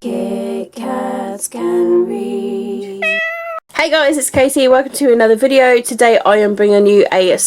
Kitkatscanread. Hey guys, it's Katie. Welcome to another video. Today I am bringing you a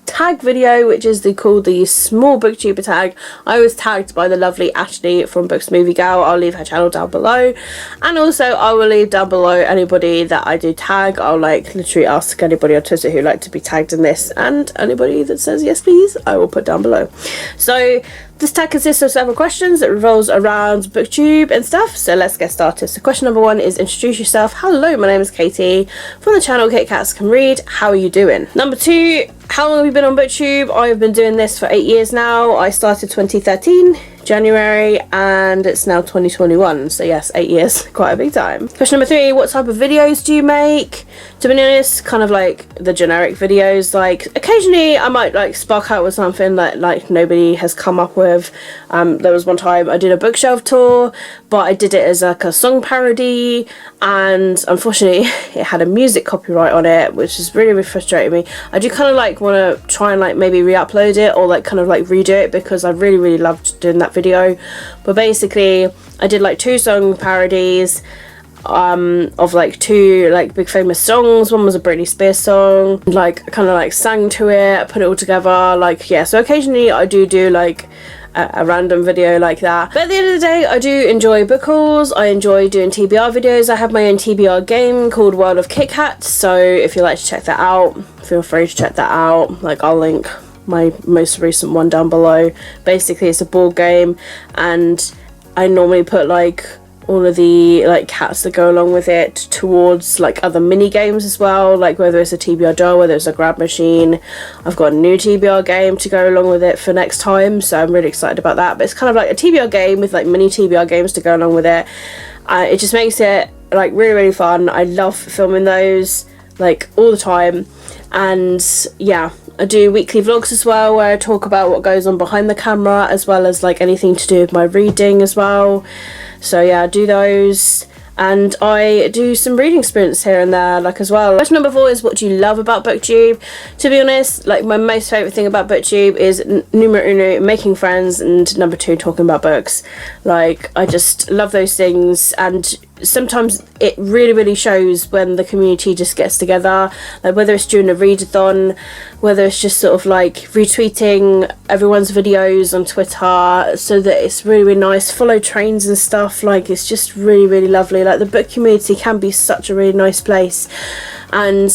tag video, which is called the Small Booktuber Tag. I was tagged by the lovely Ashley from Books Movie Gal. I'll leave her channel down below, and also I will leave down below anybody that I do tag. I'll literally ask anybody on Twitter who'd like to be tagged in this, and anybody that says yes please I will put down below. So this tag consists of several questions that revolves around Booktube and stuff, so let's get started. So question number one is introduce yourself. Hello, my name is Katie from the channel Kitkatscanread. How are you doing? Number two, how long have you been on Booktube? I've been doing this for 8 years now. I started 2013 January and it's now 2021, so yes, 8 years, quite a big time. Question number three, what type of videos do you make? To be honest, kind of like the generic videos. Like occasionally I might spark out with something that nobody has come up with. There was one time I did a bookshelf tour, but I did it as a song parody, and unfortunately it had a music copyright on it, which is really frustrating me. I do kind of want to try and maybe re-upload it or redo it, because I really loved doing that video. But basically I did 2 song parodies of two big famous songs. One was a Britney Spears song, kind of sang to it, put it all together. Yeah, so occasionally I do a random video like that, but at the end of the day I do enjoy book hauls. I enjoy doing TBR videos. I have my own TBR game called World of Kit Kat, so if you'd like to check that out, feel free to check that out. I'll link my most recent one down below. Basically it's a board game, and I normally put all of the cats that go along with it towards other mini games as well, whether it's a TBR doll, whether it's a grab machine. I've got a new TBR game to go along with it for next time, so I'm really excited about that. But it's kind of like a TBR game with mini TBR games to go along with it. It just makes it really fun. I love filming those all the time. And yeah, I do weekly vlogs as well, where I talk about what goes on behind the camera, as well as anything to do with my reading as well. So yeah, I do those, and I do some reading sprints here and there as well. Question number 4 is what do you love about Booktube? To be honest, my most favourite thing about Booktube is numero uno, making friends, and number 2, talking about books. I just love those things, and sometimes it really shows when the community just gets together, whether it's during a readathon, whether it's just sort of retweeting everyone's videos on Twitter, so that it's really nice. Follow trains and stuff, it's just really lovely. The book community can be such a really nice place, and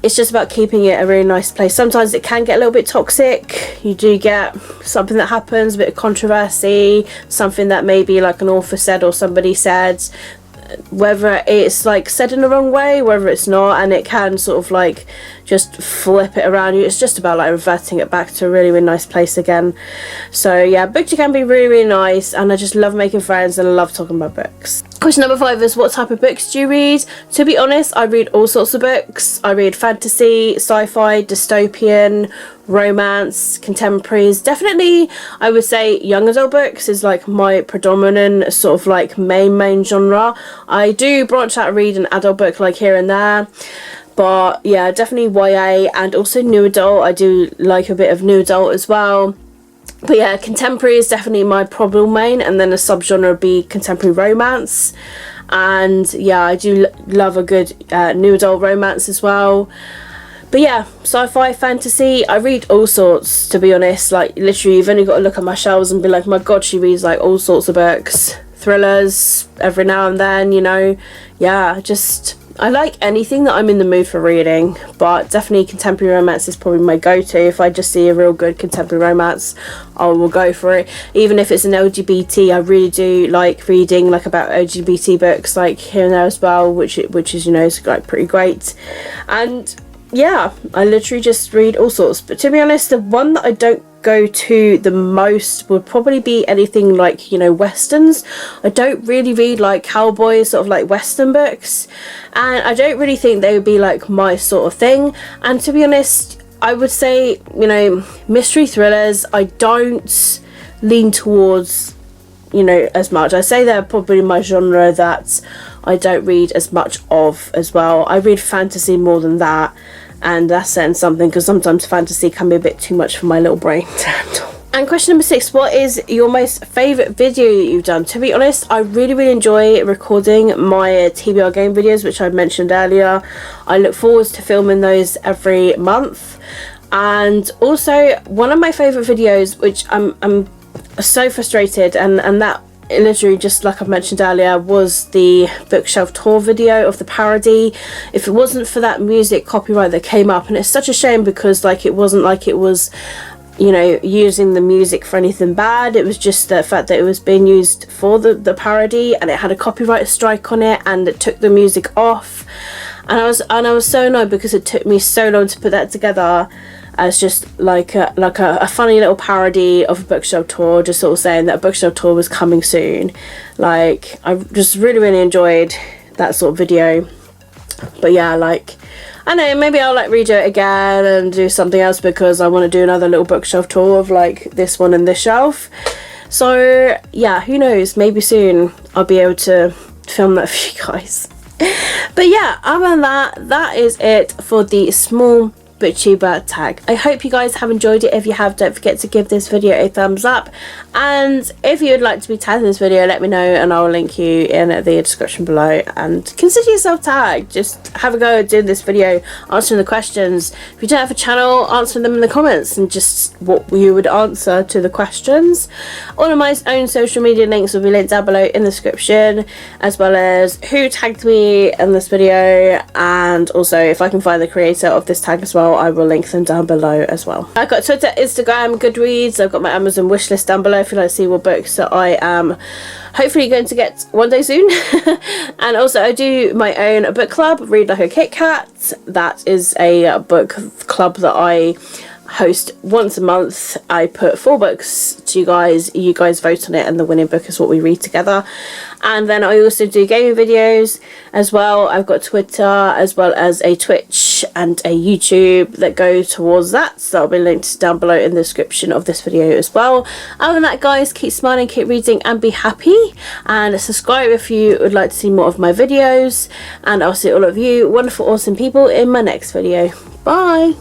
it's just about keeping it a really nice place. Sometimes it can get a little bit toxic. You do get something that happens, a bit of controversy, something that maybe an author said or somebody said, whether it's said in the wrong way, whether it's not, and it can sort of just flip it around you. It's just about reverting it back to a really nice place again. So yeah, Booktube can be really nice, and I just love making friends, and I love talking about books. Question number 5 is what type of books do you read? To be honest, I read all sorts of books. I read fantasy, sci-fi, dystopian, romance, contemporaries. Definitely I would say young adult books is my predominant sort of main genre. I do branch out and read an adult book here and there, but yeah, definitely YA, and also new adult. I do like a bit of new adult as well. But yeah, contemporary is definitely my probable main, and then a subgenre would be contemporary romance. And yeah, I do love a good new adult romance as well. But yeah, sci-fi, fantasy, I read all sorts, to be honest. Literally, you've only got to look at my shelves and be like, my god, she reads all sorts of books. Thrillers every now and then, yeah, I like anything that I'm in the mood for reading, but definitely contemporary romance is probably my go-to. If I just see a real good contemporary romance, I will go for it. Even if it's an LGBT, I really do like reading about LGBT books here and there as well, which is is pretty great. And yeah, I literally just read all sorts. But to be honest, the one that I don't go to the most would probably be anything westerns. I don't really read cowboy sort of western books, and I don't really think they would be my sort of thing. And to be honest, I would say mystery thrillers I don't lean towards as much. I say they're probably my genre that I don't read as much of as well. I read fantasy more than that, and that's saying something, because sometimes fantasy can be a bit too much for my little brain to handle. And question number 6, what is your most favourite video that you've done? To be honest, I really enjoy recording my TBR game videos, which I mentioned earlier. I look forward to filming those every month. And also, one of my favourite videos, which I'm so frustrated, and that literally, just like I mentioned earlier, was the bookshelf tour video of the parody. If it wasn't for that music copyright that came up, and it's such a shame because like it wasn't like it was, you know, using the music for anything bad. It was just the fact that it was being used for the parody, and it had a copyright strike on it, and it took the music off, and I was so annoyed because it took me so long to put that together as just like a funny little parody of a bookshelf tour, just sort of saying that a bookshelf tour was coming soon. Like, I just really enjoyed that sort of video. But yeah, like, I know, maybe I'll like redo it again and do something else, because I want to do another little bookshelf tour of like this one and this shelf. So yeah, who knows, maybe soon I'll be able to film that for you guys. But yeah, other than that, that is it for the Small Booktuber tag. I hope you guys have enjoyed it. If you have, don't forget to give this video a thumbs up, and if you would like to be tagged in this video, let me know and I'll link you in the description below. And consider yourself tagged. Just have a go at doing this video, answering the questions. If you don't have a channel, answer them in the comments and just what you would answer to the questions. All of my own social media links will be linked down below in the description, as well as who tagged me in this video, and also if I can find the creator of this tag as well, I will link them down below as well. I've got Twitter, Instagram, Goodreads. I've got my Amazon wishlist down below if you'd like to see what books that I am hopefully going to get one day soon. And also I do my own book club, Read Like a Kit Kat. That is a book club that I host once a month. I put 4 books to you guys vote on it, and the winning book is what we read together. And then I also do gaming videos as well. I've got Twitter as well as a Twitch and a YouTube that go towards that, so that'll be linked down below in the description of this video as well. Other than that, guys, keep smiling, keep reading, and be happy, and subscribe if you would like to see more of my videos, and I'll see all of you wonderful awesome people in my next video. Bye.